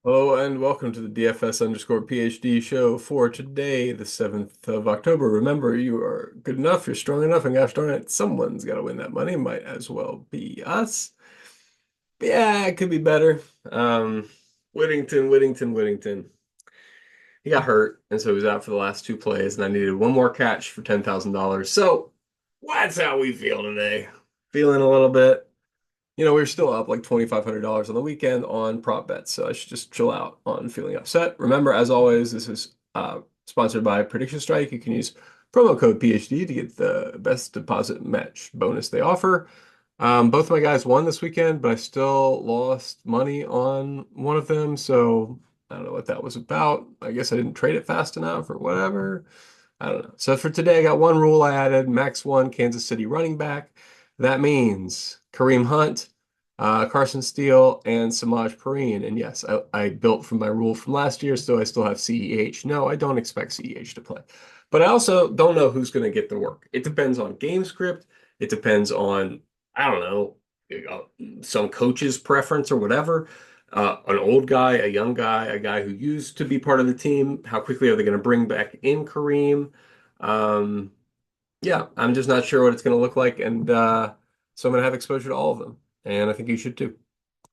Hello and welcome to the DFS underscore PhD show for today, the 7th of October. Remember, you are good enough, you're strong enough, and gosh darn it, someone's got to win that money. Might as well be us. But yeah, it could be better. Whittington. He got hurt, and so he was out for the last two plays, and I needed one more catch for $10,000. So that's how we feel today. Feeling a little bit. We were still up like $2,500 on the weekend on prop bets, so I should just chill out on feeling upset. Remember, as always, this is sponsored by PredictionStrike. You can use promo code PhD to get the best deposit match bonus they offer. Both of my guys won this weekend, but I still lost money on one of them, so I don't know what that was about. I guess I didn't trade it fast enough or whatever. I don't know. So for today, I got one rule I added, max one Kansas City running back. That means Kareem Hunt, Carson Steele, and Samaj Perine. And yes, I built from my rule from last year, so I still have CEH. No, I don't expect CEH to play. But I also don't know who's going to get the work. It depends on game script. It depends on, I don't know, some coach's preference or whatever. An old guy, a young guy, a guy who used to be part of the team. How quickly are they going to bring back in Kareem? Um, yeah, I'm just not sure what it's going to look like, and so I'm going to have exposure to all of them, and I think you should too.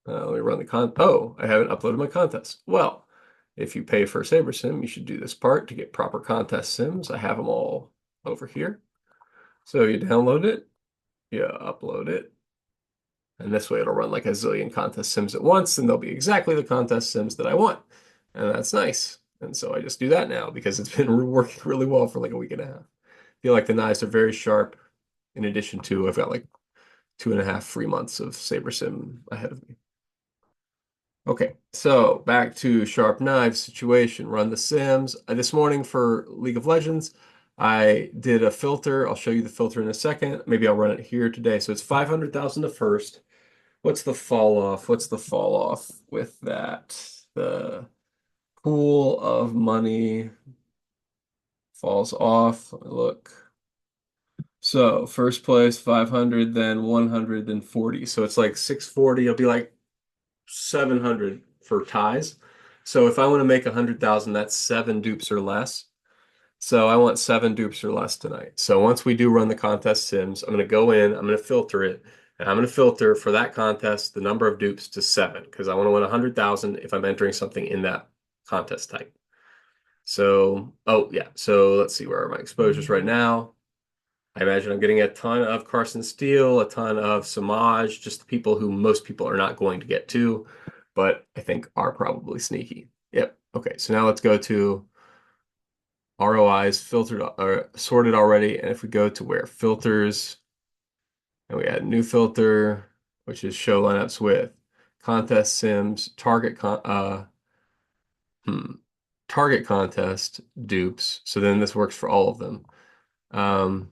Let me run the con. Oh, I haven't uploaded my contest. Well, if you pay for SaberSim, you should do this part to get proper contest sims. I have them all over here. So you download it, you upload it, and this way it'll run like a zillion contest sims at once, and they'll be exactly the contest sims that I want, and that's nice. And so I just do that now because it's been working really well for like a week and a half. I feel like the knives are very sharp. In addition to, I've got like 2.5 free months of SaberSim ahead of me. Okay, so back to sharp knives situation. Run the sims. This morning for League of Legends, I did a filter. I'll show you the filter in a second. Maybe I'll run it here today. So it's 500,000 to first. What's the fall off? What's the fall off with that? The pool of money falls off. Let me look. So first place 500, then 100, then 40. So it's like 640. It'll be like 700 for ties. So if I want to make 100,000, that's seven dupes or less. So I want seven dupes or less tonight. So once we do run the contest sims, I'm going to go in, I'm going to filter it, and I'm going to filter for that contest the number of dupes to seven because I want to win 100,000 if I'm entering something in that contest type. So, oh yeah. So let's see where are my exposures right now. I imagine I'm getting a ton of Carson Steele, a ton of Samaj, just the people who most people are not going to get to, but I think are probably sneaky. Yep. Okay. So now let's go to ROIs filtered or sorted already. And if we go to where filters and we add new filter, which is show lineups with contest sims, hmm, target contest dupes. So then this works for all of them. Um,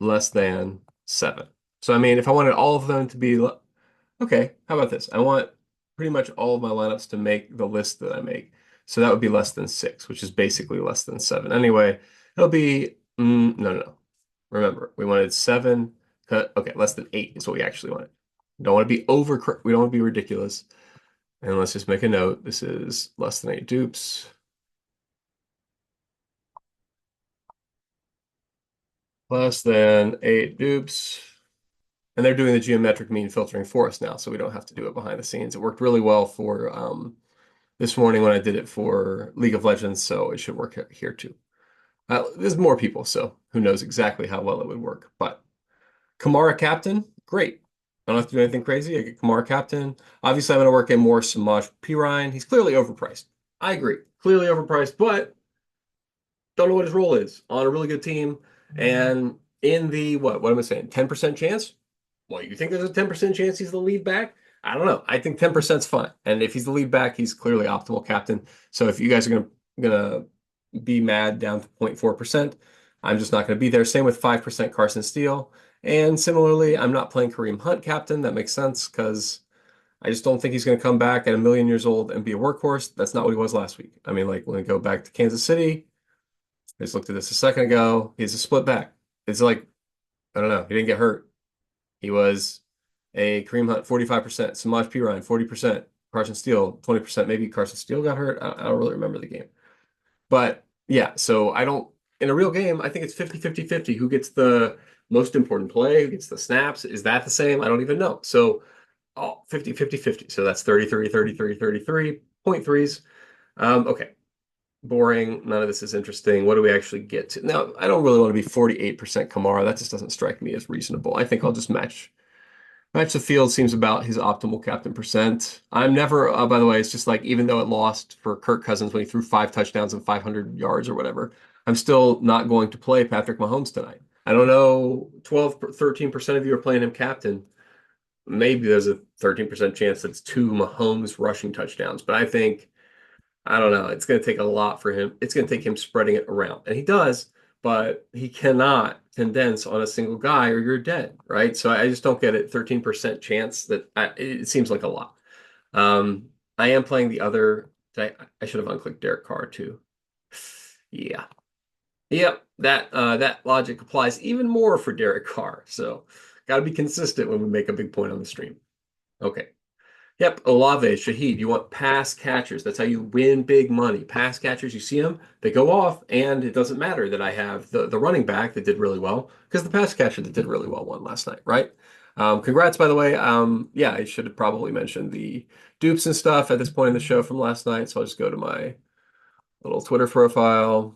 less than seven. So I mean, if I wanted all of them to be okay, how about this? I want pretty much all of my lineups to make the list that I make. So that would be less than six, which is basically less than seven. Anyway, it'll be no. Remember, we wanted seven. Okay, less than eight is what we actually wanted. Don't want to be over. We don't want to be ridiculous. And let's just make a note. This is less than eight dupes. Less than eight dupes. And they're doing the geometric mean filtering for us now, so we don't have to do it behind the scenes. It worked really well for this morning when I did it for League of Legends, so it should work here too. There's more people, so who knows exactly how well it would work. But Kamara captain, great. I don't have to do anything crazy. I get Kamara captain. Obviously, I'm going to work in more Samaj Pirine. He's clearly overpriced. I agree. Clearly overpriced, but don't know what his role is on a really good team. And in the, what am I saying? 10% chance? Well, you think there's a 10% chance he's the lead back? I don't know. I think 10% is fine. And if he's the lead back, he's clearly optimal captain. So if you guys are gonna be mad down to 0.4%, I'm just not gonna be there. Same with 5% Carson Steele. And similarly, I'm not playing Kareem Hunt captain. That makes sense because I just don't think he's gonna come back at a million years old and be a workhorse. That's not what he was last week. I mean, like when we go back to Kansas City, I just looked at this a second ago. He's a split back. It's like, I don't know, he didn't get hurt. He was a Kareem Hunt 45%, Samaj P. Ryan 40%. Carson Steele, 20%. Maybe Carson Steele got hurt. I don't really remember the game. But yeah, so I don't, in a real game, I think it's 50-50-50. Who gets the most important play? Who gets the snaps? Is that the same? I don't even know. So, 50-50-50. So that's 33, 33, 33, point threes. Okay. Boring. None of this is interesting. What do we actually get to? Now, I don't really want to be 48% Kamara. That just doesn't strike me as reasonable. I think I'll just match the field seems about his optimal captain percent. I'm never, by the way, it's just like even though it lost for Kirk Cousins when he threw 5 touchdowns and 500 yards or whatever, I'm still not going to play Patrick Mahomes tonight. I don't know, 12, 13% of you are playing him captain. Maybe there's a 13% chance that's 2 Mahomes rushing touchdowns, but I don't know. It's going to take a lot for him. It's going to take him spreading it around. And he does, but he cannot condense on a single guy or you're dead, right? So I just don't get it. 13% chance it seems like a lot. I am playing the other. I should have unclicked Derek Carr too. Yeah. Yep. That logic applies even more for Derek Carr. So got to be consistent when we make a big point on the stream. Okay. Yep, Olave, Shaheed. You want pass catchers. That's how you win big money. Pass catchers, you see them, they go off, and it doesn't matter that I have the running back that did really well because the pass catcher that did really well won last night, right? Congrats, by the way. Yeah, I should have probably mentioned the dupes and stuff at this point in the show from last night. So I'll just go to my little Twitter profile.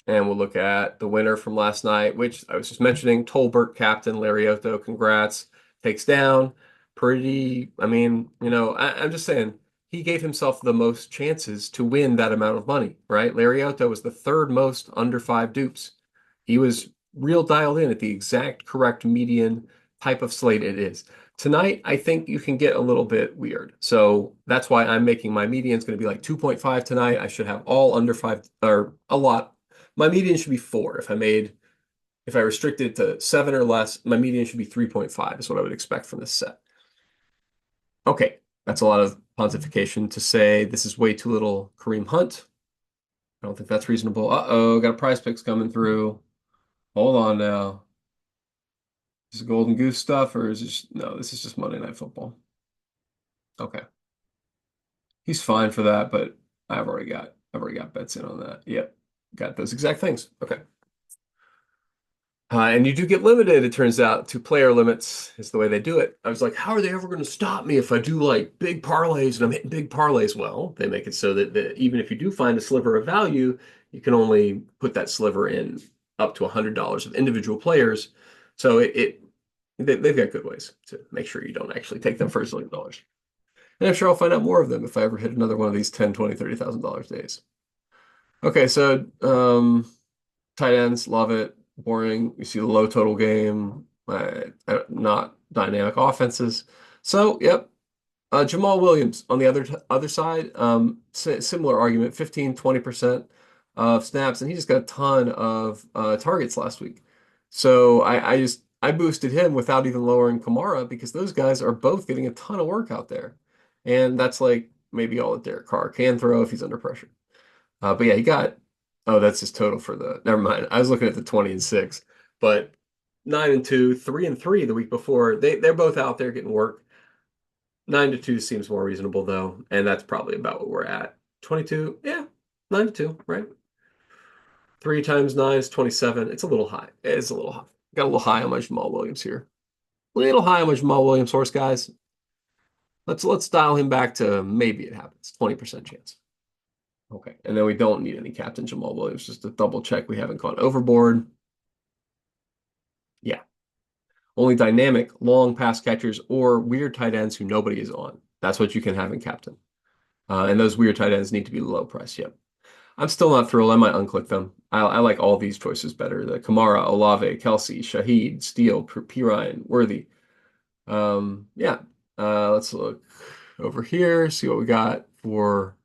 And we'll look at the winner from last night, which I was just mentioning, Tolbert captain, Lariotto, congrats, takes down. Pretty, I mean, I'm just saying, he gave himself the most chances to win that amount of money, right? Lariotto was the third most under 5 dupes. He was real dialed in at the exact correct median type of slate it is. Tonight, I think you can get a little bit weird. So that's why I'm making my median is going to be like 2.5 tonight. I should have all under 5 or a lot. My median should be 4. If I restricted it to 7 or less, my median should be 3.5 is what I would expect from this set. Okay, that's a lot of pontification to say this is way too little Kareem Hunt. I don't think that's reasonable. Uh-oh, got a prize picks coming through. Hold on now. Is it Golden Goose stuff or is this no, this is just Monday Night Football. Okay. He's fine for that, but I've already got bets in on that. Yep. Got those exact things. Okay. And you do get limited, it turns out, to player limits is the way they do it. I was like, how are they ever going to stop me if I do like big parlays and I'm hitting big parlays? Well, they make it so that even if you do find a sliver of value, you can only put that sliver in up to $100 of individual players. So they've got good ways to make sure you don't actually take them for $1 zillion. And I'm sure I'll find out more of them if I ever hit another one of these 10, 20, $30,000 days. Okay, so tight ends, love it. Boring. You see the low total game, not dynamic offenses. So, yep. Jamal Williams on the other side, similar argument, 15, 20% of snaps, and he just got a ton of targets last week. So I boosted him without even lowering Kamara because those guys are both getting a ton of work out there. And that's like maybe all that Derek Carr can throw if he's under pressure. But yeah, oh, that's his total for never mind. I was looking at the 20 and 6, but 9 and 2, 3 and 3 the week before. They're both out there getting work. 9 to 2 seems more reasonable though, and that's probably about what we're at. 22, yeah, 9 to 2, right? 3 times 9 is 27. It's a little high. It's a little high. Got a little high on my Jamal Williams here. A little high on my Jamal Williams horse, guys. Let's dial him back to maybe it happens. 20% chance. Okay, and then we don't need any Captain Jamal Williams, just to double check we haven't gone overboard. Yeah. Only dynamic, long pass catchers or weird tight ends who nobody is on. That's what you can have in Captain. And those weird tight ends need to be low price. Yep. I'm still not thrilled. I might unclick them. I like all these choices better. The Kamara, Olave, Kelsey, Shaheed, Steele, Pirine, Worthy. Yeah. Let's look over here, see what we got for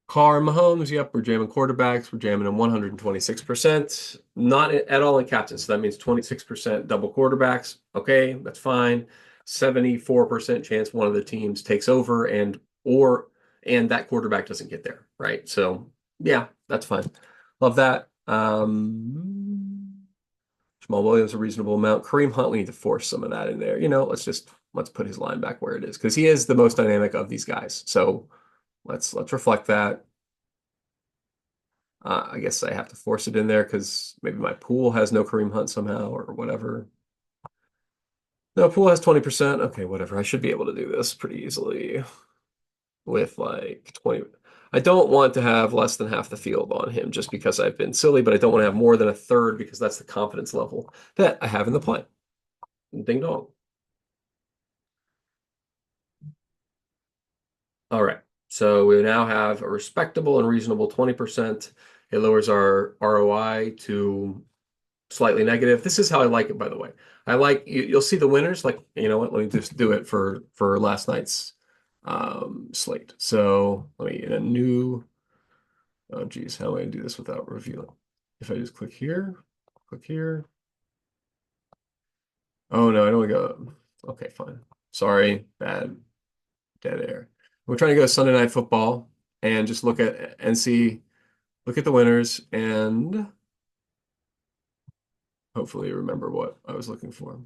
Carr and Mahomes. Yep, we're jamming quarterbacks. We're jamming them 126%. Not at all in captain. So that means 26% double quarterbacks. Okay, that's fine. 74% chance one of the teams takes over and that quarterback doesn't get there, right? So yeah, that's fine. Love that. Jamal Williams a reasonable amount. Kareem Hunt, we need to force some of that in there. Let's just let's put his line back where it is because he is the most dynamic of these guys. So let's reflect that. I guess I have to force it in there because maybe my pool has no Kareem Hunt somehow or whatever. No, pool has 20%. Okay, whatever. I should be able to do this pretty easily with like 20. I don't want to have less than half the field on him just because I've been silly, but I don't want to have more than a third because that's the confidence level that I have in the play. Ding dong. All right. So we now have a respectable and reasonable 20%. It lowers our ROI to slightly negative. This is how I like it, by the way. I like you'll see the winners. Like, you know what? Let me just do it for last night's slate. So let me in a new. Oh, geez, how do I do this without revealing? If I just click here, click here. Oh no, I don't want to go. Okay, fine. Sorry, bad dead air. We're trying to go Sunday Night Football and just look at and see, look at the winners and hopefully remember what I was looking for.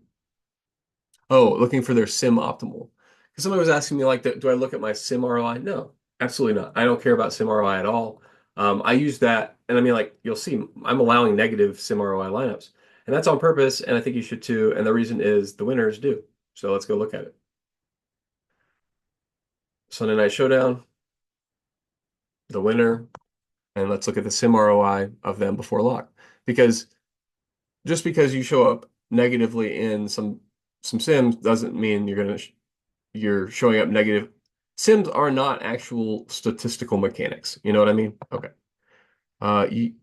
Oh, looking for their sim optimal. Because somebody was asking me like, do I look at my sim ROI? No, absolutely not. I don't care about sim ROI at all. I use that, and I mean, like you'll see, I'm allowing negative sim ROI lineups, and that's on purpose. And I think you should too. And the reason is the winners do. So let's go look at it. Sunday Night Showdown, the winner, and let's look at the sim ROI of them before lock. Because just because you show up negatively in some sims doesn't mean you're showing up negative. Sims are not actual statistical mechanics. You know what I mean? Okay. Uh, you,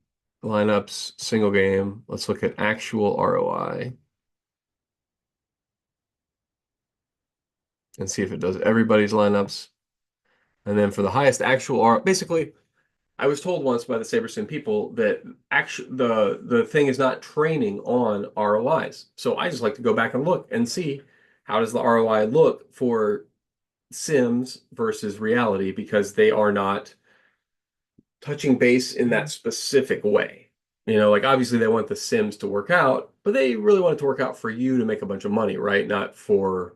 lineups, single game. Let's look at actual ROI and see if it does everybody's lineups. And then for the highest actual R, basically, I was told once by the SaberSim people that actually the thing is not training on ROIs. So I just like to go back and look and see how does the ROI look for Sims versus reality because they are not touching base in that specific way. You know, like obviously they want the Sims to work out, but they really want it to work out for you to make a bunch of money, right? Not for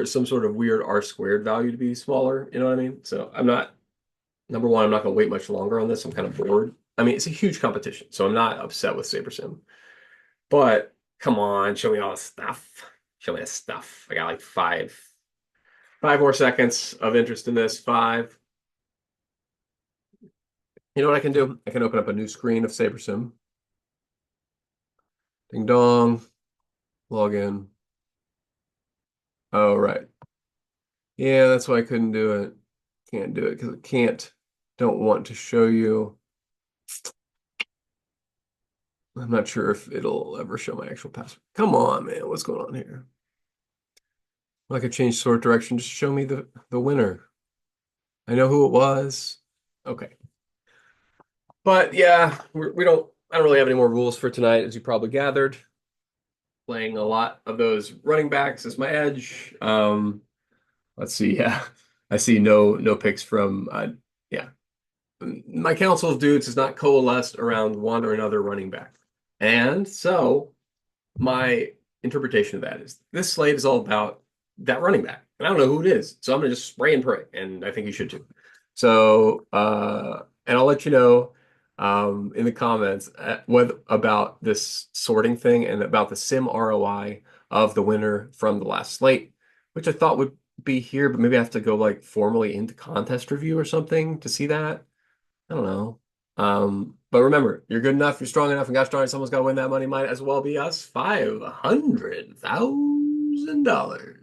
some sort of weird R squared value to be smaller. You know what I mean? So I'm not number one, I'm not gonna wait much longer on this. I'm kind of bored. I mean, it's a huge competition, so I'm not upset with SaberSim. But come on, show me all the stuff. Show me the stuff. I got like five more seconds of interest in this. Five. You know what I can do? I can open up a new screen of SaberSim. Ding dong. Log in. Oh, right. Yeah, that's why I couldn't do it. Can't do it because I don't want to show you. I'm not sure if it'll ever show my actual password. Come on, man. What's going on here? I could change sort direction. Just show me the winner. I know who it was. Okay. But yeah, I don't really have any more rules for tonight, as you probably gathered. Playing a lot of those running backs as my edge. Let's see. Yeah, I see no picks from. Yeah, my council of dudes has not coalesced around one or another running back, and so my interpretation of that is this slate is all about that running back, and I don't know who it is, so I'm gonna just spray and pray, and I think you should too. So, and I'll let you know in the comments what about this sorting thing and about the sim ROI of the winner from the last slate, which I thought would be here, but maybe I have to go like formally into contest review or something to see that. I don't know. But remember, you're good enough, you're strong enough, and got started. Someone's got to win that money. Might as well be us. $500,000.